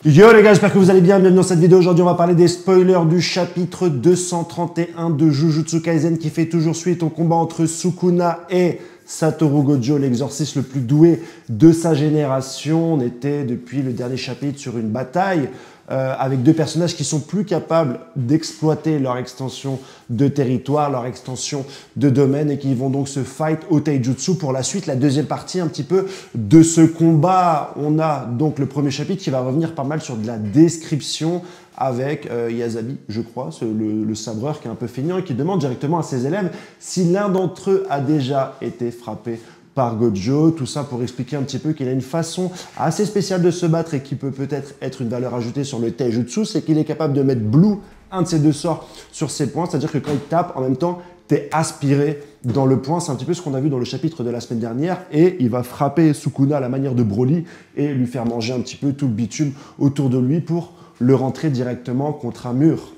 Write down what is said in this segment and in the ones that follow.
Yo les gars, j'espère que vous allez bien, bienvenue dans cette vidéo. Aujourd'hui on va parler des spoilers du chapitre 231 de Jujutsu Kaisen qui fait toujours suite au combat entre Sukuna et Satoru Gojo, l'exorciste le plus doué de sa génération. On était depuis le dernier chapitre sur une bataille avec deux personnages qui sont plus capables d'exploiter leur extension de territoire, leur extension de domaine et qui vont donc se fight au taijutsu pour la suite. La deuxième partie un petit peu de ce combat, on a donc le premier chapitre qui va revenir pas mal sur de la description avec Yasabi, je crois, le sabreur qui est un peu feignant et qui demande directement à ses élèves si l'un d'entre eux a déjà été frappé par Gojo, tout ça pour expliquer un petit peu qu'il a une façon assez spéciale de se battre et qui peut peut-être être une valeur ajoutée sur le taijutsu, c'est qu'il est capable de mettre Blue, un de ses deux sorts, sur ses points, c'est-à-dire que quand il tape, en même temps, t'es aspiré dans le point, c'est un petit peu ce qu'on a vu dans le chapitre de la semaine dernière, et il va frapper Sukuna à la manière de Broly et lui faire manger un petit peu tout le bitume autour de lui pour le rentrer directement contre un mur.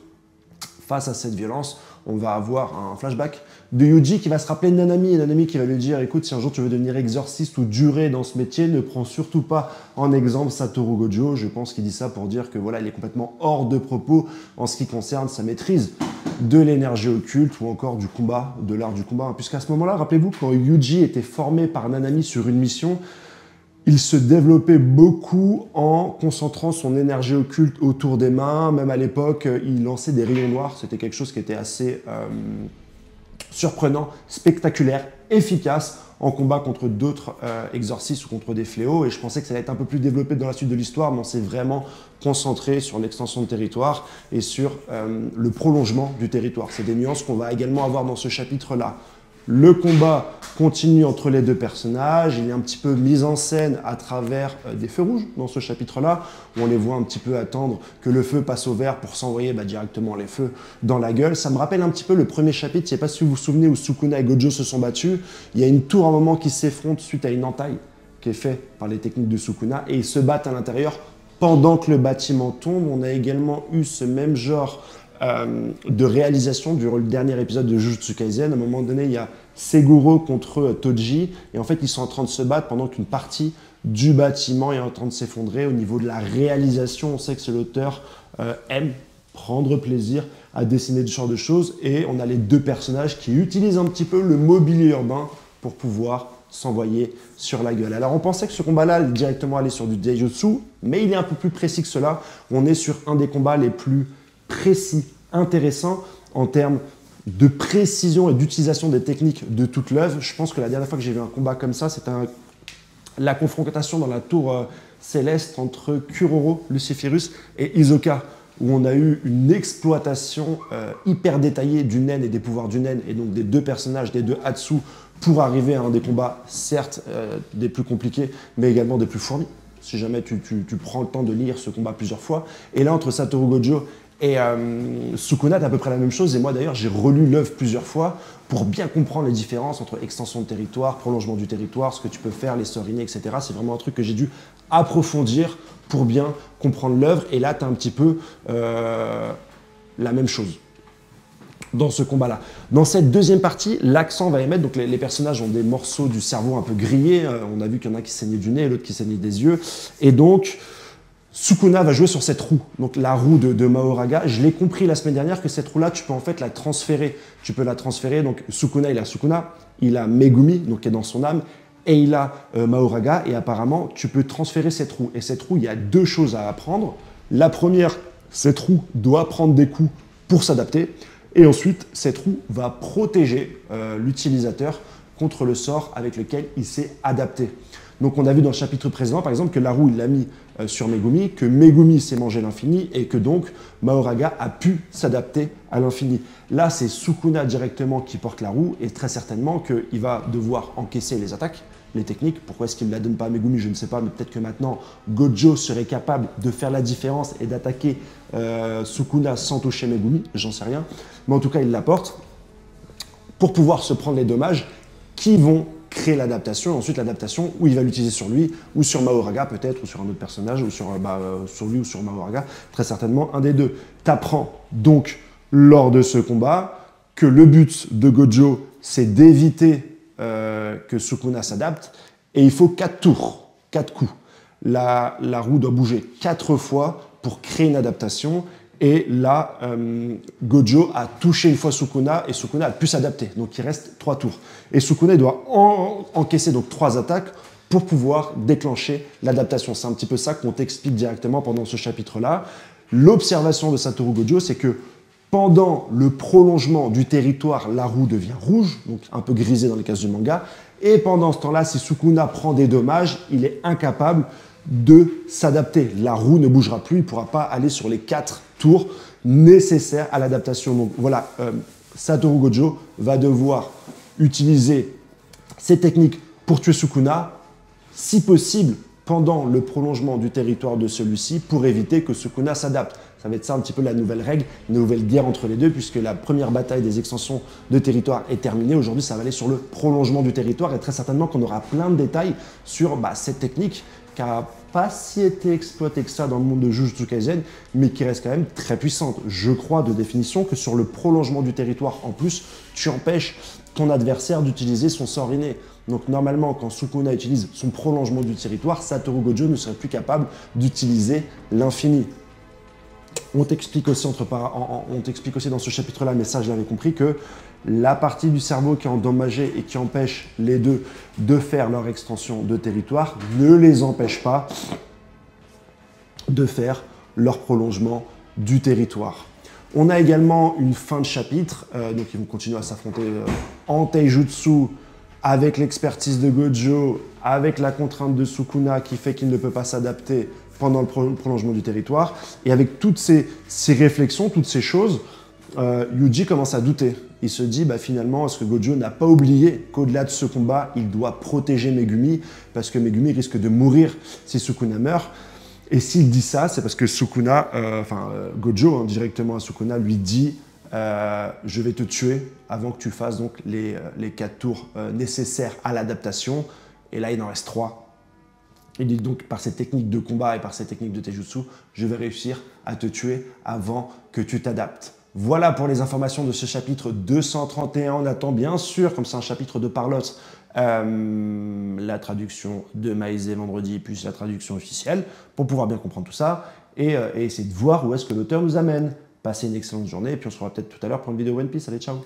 Face à cette violence, on va avoir un flashback de Yuji qui va se rappeler de Nanami, et Nanami qui va lui dire « Écoute, si un jour tu veux devenir exorciste ou durer dans ce métier, ne prends surtout pas en exemple Satoru Gojo. » Je pense qu'il dit ça pour dire que voilà, il est complètement hors de propos en ce qui concerne sa maîtrise de l'énergie occulte ou encore du combat, de l'art du combat. Puisqu'à ce moment-là, rappelez-vous, quand Yuji était formé par Nanami sur une mission, il se développait beaucoup en concentrant son énergie occulte autour des mains. Même à l'époque, il lançait des rayons noirs. C'était quelque chose qui était assez surprenant, spectaculaire, efficace en combat contre d'autres exorcistes ou contre des fléaux. Et je pensais que ça allait être un peu plus développé dans la suite de l'histoire, mais on s'est vraiment concentré sur l'extension de territoire et sur le prolongement du territoire. C'est des nuances qu'on va également avoir dans ce chapitre-là. Le combat continue entre les deux personnages, il est un petit peu mis en scène à travers des feux rouges dans ce chapitre-là, où on les voit un petit peu attendre que le feu passe au vert pour s'envoyer directement les feux dans la gueule. Ça me rappelle un petit peu le premier chapitre, je ne sais pas si vous vous souvenez, où Sukuna et Gojo se sont battus. Il y a une tour à un moment qui s'effronte suite à une entaille qui est faite par les techniques de Sukuna, et ils se battent à l'intérieur pendant que le bâtiment tombe. On a également eu ce même genre de réalisation durant le dernier épisode de Jujutsu Kaisen. À un moment donné, il y a Seguro contre Toji, et en fait, ils sont en train de se battre pendant qu'une partie du bâtiment est en train de s'effondrer. Au niveau de la réalisation, on sait que l'auteur aime prendre plaisir à dessiner ce genre de choses, et on a les deux personnages qui utilisent un petit peu le mobilier urbain pour pouvoir s'envoyer sur la gueule. Alors on pensait que ce combat-là allait directement aller sur du Taijutsu, mais il est un peu plus précis que cela. On est sur un des combats les plus précis, intéressant en termes de précision et d'utilisation des techniques de toute l'œuvre. Je pense que la dernière fois que j'ai vu un combat comme ça, c'était la confrontation dans la tour céleste entre Kuroro, Luciférus, et Hisoka, où on a eu une exploitation hyper détaillée du nen et des pouvoirs du nen, et donc des deux personnages, des deux Hatsu, pour arriver à un des combats, certes, des plus compliqués, mais également des plus fournis, si jamais tu prends le temps de lire ce combat plusieurs fois. Et là, entre Satoru Gojo et Sukuna, c'est à peu près la même chose. Et moi, d'ailleurs, j'ai relu l'œuvre plusieurs fois pour bien comprendre les différences entre extension de territoire, prolongement du territoire, ce que tu peux faire, les sorts innés, etc. C'est vraiment un truc que j'ai dû approfondir pour bien comprendre l'œuvre. Et là, tu as un petit peu la même chose dans ce combat-là. Dans cette deuxième partie, l'accent va émettre, donc les personnages ont des morceaux du cerveau un peu grillés. On a vu qu'il y en a qui saignaient du nez et l'autre qui saignait des yeux. Et donc, Sukuna va jouer sur cette roue, donc la roue de Mahoraga. Je l'ai compris la semaine dernière que cette roue-là, tu peux en fait la transférer. Tu peux la transférer, donc Sukuna, il a Megumi, donc qui est dans son âme, et il a Mahoraga, et apparemment, tu peux transférer cette roue. Et cette roue, il y a deux choses à apprendre. La première, cette roue doit prendre des coups pour s'adapter, et ensuite, cette roue va protéger l'utilisateur contre le sort avec lequel il s'est adapté. Donc on a vu dans le chapitre précédent, par exemple, que la roue, il l'a mis sur Megumi, que Megumi s'est mangé l'infini et que donc Mahoraga a pu s'adapter à l'infini. Là, c'est Sukuna directement qui porte la roue et très certainement qu'il va devoir encaisser les attaques, les techniques. Pourquoi est-ce qu'il ne la donne pas à Megumi? Je ne sais pas, mais peut-être que maintenant, Gojo serait capable de faire la différence et d'attaquer Sukuna sans toucher Megumi, j'en sais rien. Mais en tout cas, il la porte pour pouvoir se prendre les dommages qui vont créer l'adaptation, ensuite l'adaptation où il va l'utiliser sur lui ou sur Mahoraga peut-être, ou sur un autre personnage, ou sur lui ou sur Mahoraga, très certainement un des deux. T'apprends donc lors de ce combat que le but de Gojo, c'est d'éviter que Sukuna s'adapte, et il faut 4 tours, 4 coups. la roue doit bouger 4 fois pour créer une adaptation. Et là, Gojo a touché une fois Sukuna et Sukuna a pu s'adapter. Donc il reste 3 tours. Et Sukuna doit encaisser donc 3 attaques pour pouvoir déclencher l'adaptation. C'est un petit peu ça qu'on t'explique directement pendant ce chapitre-là. L'observation de Satoru Gojo, c'est que pendant le prolongement du territoire, la roue devient rouge, donc un peu grisée dans les cases du manga. Et pendant ce temps-là, si Sukuna prend des dommages, il est incapable de s'adapter. La roue ne bougera plus, il ne pourra pas aller sur les 4 tours nécessaires à l'adaptation. Donc voilà, Satoru Gojo va devoir utiliser ces techniques pour tuer Sukuna, si possible pendant le prolongement du territoire de celui-ci, pour éviter que Sukuna s'adapte. Ça va être ça un petit peu la nouvelle règle, une nouvelle guerre entre les deux, puisque la première bataille des extensions de territoire est terminée. Aujourd'hui, ça va aller sur le prolongement du territoire, et très certainement qu'on aura plein de détails sur cette technique qui n'a pas si été exploitée que ça dans le monde de Jujutsu Kaisen, mais qui reste quand même très puissante. Je crois de définition que sur le prolongement du territoire, en plus, tu empêches ton adversaire d'utiliser son sort inné. Donc normalement, quand Sukuna utilise son prolongement du territoire, Satoru Gojo ne serait plus capable d'utiliser l'infini. On t'explique aussi, dans ce chapitre-là, mais ça je l'avais compris, que la partie du cerveau qui est endommagée et qui empêche les deux de faire leur extension de territoire ne les empêche pas de faire leur prolongement du territoire. On a également une fin de chapitre, donc ils vont continuer à s'affronter en Taijutsu avec l'expertise de Gojo, avec la contrainte de Sukuna qui fait qu'il ne peut pas s'adapter pendant le prolongement du territoire. Et avec toutes ces réflexions, toutes ces choses, Yuji commence à douter. Il se dit, finalement, est-ce que Gojo n'a pas oublié qu'au-delà de ce combat, il doit protéger Megumi, parce que Megumi risque de mourir si Sukuna meurt. Et s'il dit ça, c'est parce que Sukuna, Gojo, directement à Sukuna, lui dit je vais te tuer avant que tu fasses donc les 4 tours nécessaires à l'adaptation. Et là, il en reste 3. Il dit donc, par ces techniques de combat et par ces techniques de Taijutsu, je vais réussir à te tuer avant que tu t'adaptes. Voilà pour les informations de ce chapitre 231. On attend bien sûr, comme c'est un chapitre de Parlotte, la traduction de Maïzé vendredi, plus la traduction officielle, pour pouvoir bien comprendre tout ça et essayer de voir où est-ce que l'auteur nous amène. Passez une excellente journée et puis on se revoit peut-être tout à l'heure pour une vidéo One Piece. Allez, ciao!